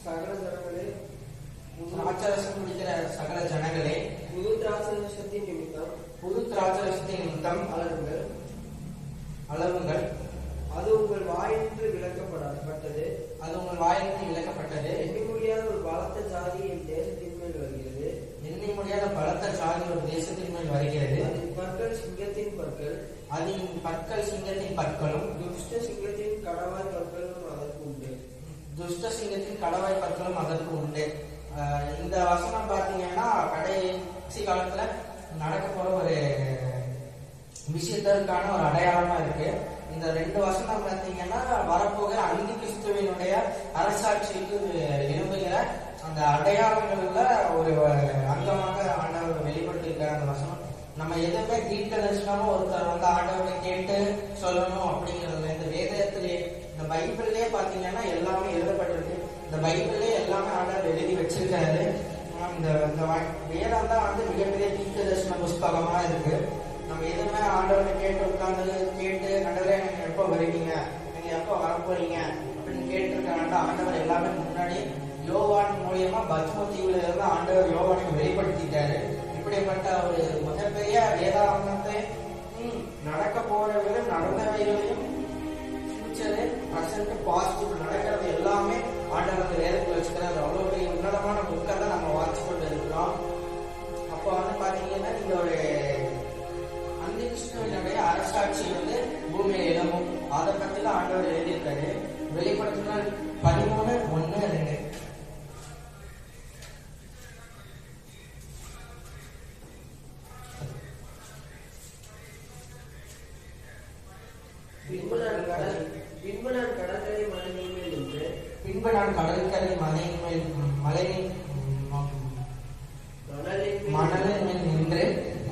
சகல ஜனங்களே, திராட்சரசம் குடிக்கிற சகல ஜனங்களே, புது திராட்சரசத்தின் நிமித்தம் புது திராட்சரசத்தின் நிமித்தம் அலறுங்கள். அது உங்கள் வாயின்று விளக்கப்பட்டது. அது உங்கள் வாயிலிருந்து விளக்கப்பட்டது. எண்ணி முடியாத ஒரு பலத்த ஜாதி என் தேசத்தின் மேல் வருகிறது. எண்ணி முடியாத பலத்த ஜாதி ஒரு தேசத்தின் மேல் வருகிறது. அதன் பற்கள் சிங்கத்தின் பற்கள், அதன் பற்கள் சிங்கத்தின் பற்களும், துஷ்ட சிங்கத்தின் கடவாய் பற்களும் அதற்கு உண்டு. துஷ்ட சிங்கத்தின் கடவாய் பற்களும் அதற்கு உண்டு. இந்த வசனம் பார்த்தீங்கன்னா கடைசி காலத்துல நடக்க போற ஒரு விஷயத்திற்கான ஒரு அடையாளமா இருக்கு. இந்த 2 வசனம் பார்த்தீங்கன்னா வரப்போகிற அந்தி கிறிஸ்துவினுடைய அரசாட்சிக்கு விரும்புகிற அந்த அடையாளங்கள்ல ஒரு அங்கமாக ஆண்டவர் வெளிப்படுத்திருக்கிற அந்த வசனம். நம்ம எதுவுமே தீர்க்க தரிசனமா ஒருத்தர் வந்து ஆண்டவரை கேட்டு சொல்லணும் அப்படிங்கிறதுல இந்த வேதத்திலே இந்த பைபிள்லயே பாத்தீங்கன்னா எல்லாமே எழுதப்பட்டிருக்கு. இந்த பைபிள்லயே எல்லாமே ஆண்டவர் எழுதி வச்சிருக்காரு. இந்த வேதம் தான் வந்து மிகப்பெரிய தீர்க்க தரிசன புஸ்தகமா இருக்கு. நம்ம எதுவுமே ஆண்டவரை கேட்டு உட்கார்ந்து கேட்டு ஆண்டவரே நீங்க எப்போ வருவீங்க, நீங்க எப்போ வரப்போறீங்க அப்படின்னு கேட்டிருக்காங்க. ஆண்டவர் எல்லாமே முன்னாடி யோவான் மூலியமா பத்ம தீவுல இருந்து ஆண்டவர் யோவானுக்கு வெளிப்படுத்திட்டாரு. இப்படிப்பட்ட ஒரு மிகப்பெரிய வேதாந்தத்தை நடக்க போறவர்கள் நடந்தவைகளையும் ஃபியூச்சரு ப்ரெசன்ட் பாசிட்டிவ் நடக்கிறது எல்லாமே ஆண்டவர் வேதத்தில் வச்சுக்கிறார். அவ்வளோ பெரிய உன்னதமான புக்கை தான் நம்ம வாட்சி கொண்டு இருக்கிறோம். அப்போ வந்து பாத்தீங்கன்னா இந்த ஒரு அந்தி கிறிஸ்துவினுடைய அரசாட்சி வந்து பூமியில இடமும் அதை பத்தி தான் ஆண்டவர் எழுதியிருக்காரு. வெளிப்படுத்தின 13:1-2. பின்பு நான் கடற்கரை மலையின் மேல் நின்று, பின்பு நான் கடற்கரை மலையின் மேல் நின்று,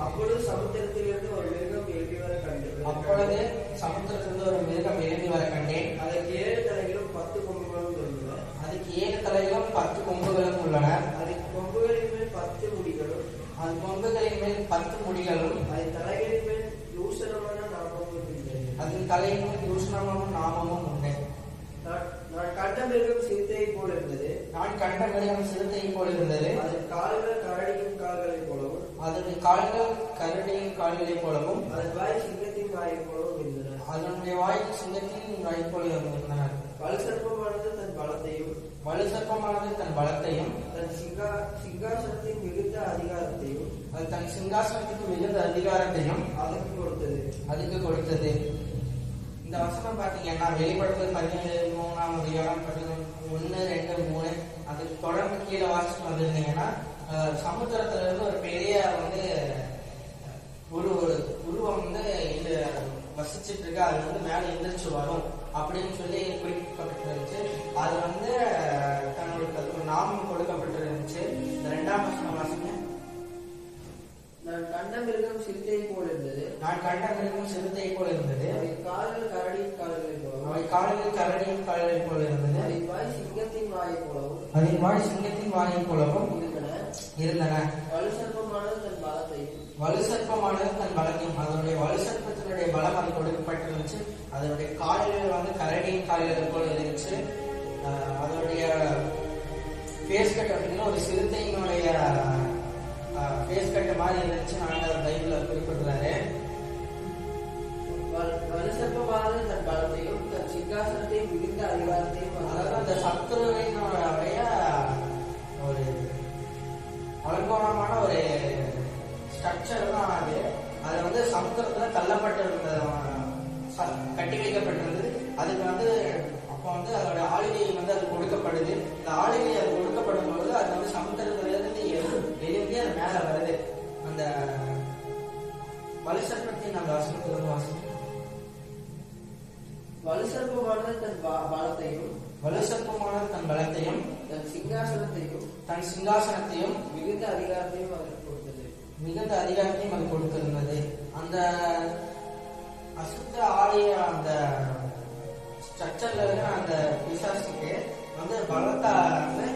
அப்பொழுது சமுத்திரத்திலிருந்து ஒரு மிருகம் எழுதி வர கண்டேன். அப்பொழுது சமுத்திரத்திலிருந்து ஒரு மிருகம் எழுதி வர கண்டேன். அதற்கு 7 தலைகளும் 10 கொம்புகளும் உள்ளன. அதுக்கு 7 தலைகளும் 10 கொம்புகளும் உள்ளன. அதுக்கு கொம்புகளின் மேல் 10 முடிகளும், அது கொம்புகளின் மேல் 10 முடிகளும், அதன் தலைகளின் மேல் தூஷணமான நாமமும் உண்டு. அதன் தலையின் மேல் தூஷணமும் நாமமும் உண்டு. நான் கண்ட மிருகம் சிறுத்தையை போல் இருந்தது. நான் கண்ட மிருகம் சிறுத்தையை போல் இருந்தது. அதன் கால்கள் கரடியின் கால்களை போலவும், அதனுடைய கால்கள் கரடியின் கால்களை போலவும், அதன் வாய் சிங்கத்தின் வாயை போலவும் இருந்தன. அதனுடைய வாய் சிங்கத்தின் வாய் போல இருந்தன. வலுசர்ப்பமானது தன் பலத்தையும், வலுசர்ப்பமானது தன் பலத்தையும், தன் சிங்காசனத்தின் மிகுந்த அதிகாரத்தையும், அது தன் சிங்காசனத்துக்கு மிகுந்த அதிகாரத்தையும் அதுக்கு கொடுத்தது. இந்த வசனம் பாத்தீங்கன்னா வெளிப்படுத்தல் 13ஆம் அதிகாரம் 1, 2, 3 அதுக்கு தொடர்ந்து கீழே வாசிட்டு வந்திருந்தீங்கன்னா சமுத்திரத்துல இருந்து ஒரு பெரிய வந்து ஒரு உருவம் வந்து இது வசிச்சுட்டு இருக்கு. அது வந்து மேல எந்திரிச்சு வரும் அப்படின்னு சொல்லி குறிப்பிடப்பட்டிருந்துச்சு. அது வந்து தன்னுடைய ஒரு நாமம் கொடுக்கப்பட்டிருந்துச்சு. இந்த 2ஆம் வசனம் வாசிங்க. நான் கண்ட மிருகம் சிறுத்தை போல் இருந்தது. நான் கண்ட மிருகம் சிறுத்தை போல் இருந்தது. அவை கால்கள் கரடியின் கால்களை போலவும், அவை கால்கள் கரடியின் கால்களை போல இருந்தது. அதன் வாய் சிங்கத்தின் வாயை போலவும், அதன் வாய் சிங்கத்தின் வாயை போலவும் இருந்தன. வலுசர்ப்பமானது தன் பலத்தையும், வலுசர்ப்பமானது தன் பலத்தையும், அதனுடைய வலுசர்ப்பத்தினுடைய பலம் அது கொடுக்கப்பட்டிருந்துச்சு. அதனுடைய கால்கள் வந்து கரடியின் கால்கள் போல இருந்துச்சு. அதனுடைய ஃபேஸ் கட் அப்படின்னா ஒரு சிறுத்தையினுடைய ஃபேஸ் கட் மாதிரி இருந்துச்சு. நாங்கள் பைபிள்ல குறிப்பிடுறாரு. வலுசர்ப்பமானது தன் பலத்தையும், தன் சிங்காசனத்தையும் மிகுந்த அதிகாரத்தையும், அதாவது அந்த சத்துருவினுடைய ஒரு அலங்கோலமான ஒரு ஸ்ட்ரக்சர் தான் அது. அது வந்து சமுத்திரத்துல தள்ளப்பட்டிருந்த கட்டி வைக்கப்பட்டிருந்தது. அதுக்கு வந்து அப்போ வந்து அதோட ஆளுகை வந்து அது கொடுக்கப்படுது. இந்த ஆளுகை அது கொடுக்கப்படும் பொழுது அது வந்து சமுத்திரத்துல இருந்து எழுதி அது மேல வருது. அந்த வலுசர்ப்பத்தின் அந்த வசனத்திலிருந்து வாசம். வலுசர்ப்பமானது தன் பலத்தையும், வலுசர்ப்பமானது தன் பலத்தையும், தன் சிங்காசனத்தையும் மிகுந்த அதிகாரத்தையும் அதற்கு கொடுத்தது. மிகுந்த அதிகாரத்தையும் அது கொடுத்திருந்தது. அந்த அசுத்த ஆலய அந்த ஸ்ட்ரக்சர்ல இருக்கிற அந்த பிசாசுக்கு வந்து பலத்தை வந்து